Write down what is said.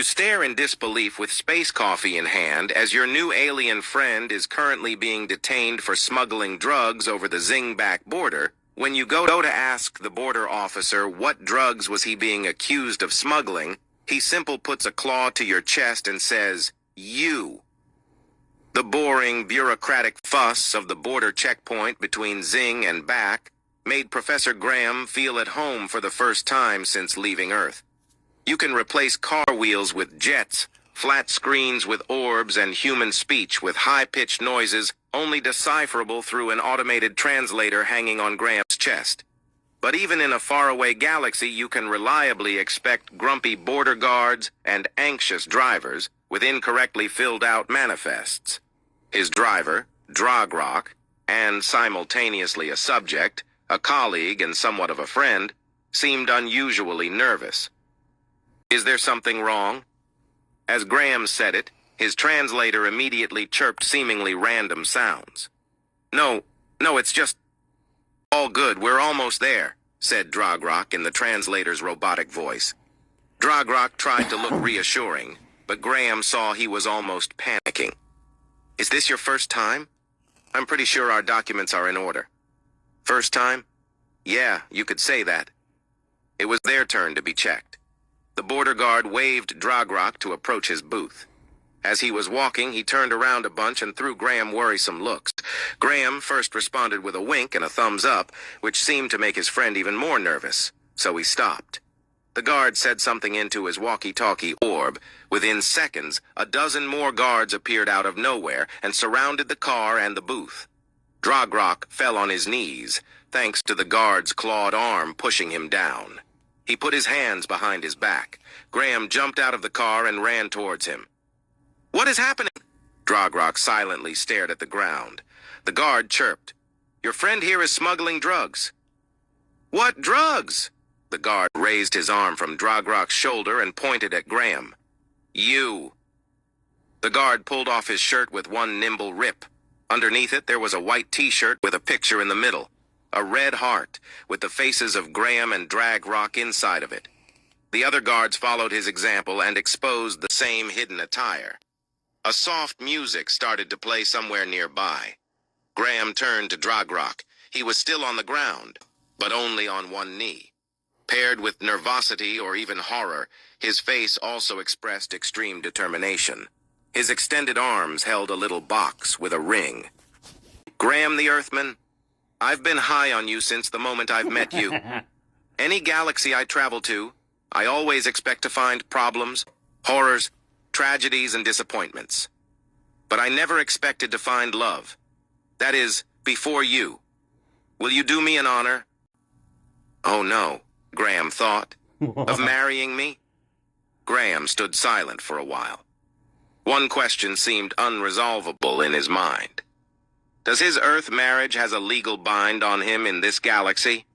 You stare in disbelief with space coffee in hand as your new alien friend is currently being detained for smuggling drugs over the Zingback border. When you go to ask the border officer what drugs was he being accused of smuggling, he simply puts a claw to your chest and says, "You." The boring, bureaucratic fuss of the border checkpoint between Zing and Back made Professor Graham feel at home for the first time since leaving Earth. You can replace car wheels with jets, flat screens with orbs, and human speech with high-pitched noises only decipherable through an automated translator hanging on Graham's chest. But even in a faraway galaxy, you can reliably expect grumpy border guards and anxious drivers with incorrectly filled-out manifests. His driver, Drogrock, and simultaneously a subject, a colleague and somewhat of a friend, seemed unusually nervous. "Is there something wrong?" As Graham said it, his translator immediately chirped seemingly random sounds. No, it's just all good, we're almost there," said Drogrock in the translator's robotic voice. Drogrock tried to look reassuring, but Graham saw he was almost panicking. "Is this your first time? I'm pretty sure our documents are in order." "First time? Yeah, you could say that." It was their turn to be checked. The border guard waved Drogrock to approach his booth. As he was walking, he turned around a bunch and threw Graham worrisome looks. Graham first responded with a wink and a thumbs up, which seemed to make his friend even more nervous, so he stopped. The guard said something into his walkie-talkie orb. Within seconds, a dozen more guards appeared out of nowhere and surrounded the car and the booth. Drogrock fell on his knees, thanks to the guard's clawed arm pushing him down. He put his hands behind his back. Graham jumped out of the car and ran towards him. "What is happening?" Drogrock silently stared at the ground. The guard chirped. "Your friend here is smuggling drugs." "What drugs?" The guard raised his arm from Drogrock's shoulder and pointed at Graham. "You." The guard pulled off his shirt with one nimble rip. Underneath it, there was a white t-shirt with a picture in the middle. A red heart, with the faces of Graham and Drogrock inside of it. The other guards followed his example and exposed the same hidden attire. A soft music started to play somewhere nearby. Graham turned to Drogrock. He was still on the ground, but only on one knee. Paired with nervosity or even horror, his face also expressed extreme determination. His extended arms held a little box with a ring. "Graham the Earthman, I've been high on you since the moment I've met you. Any galaxy I travel to, I always expect to find problems, horrors, tragedies, and disappointments. But I never expected to find love. That is, before you. Will you do me an honor?" "Oh no," Graham thought. "Of marrying me?" Graham stood silent for a while. One question seemed unresolvable in his mind. Does his Earth marriage has a legal bind on him in this galaxy?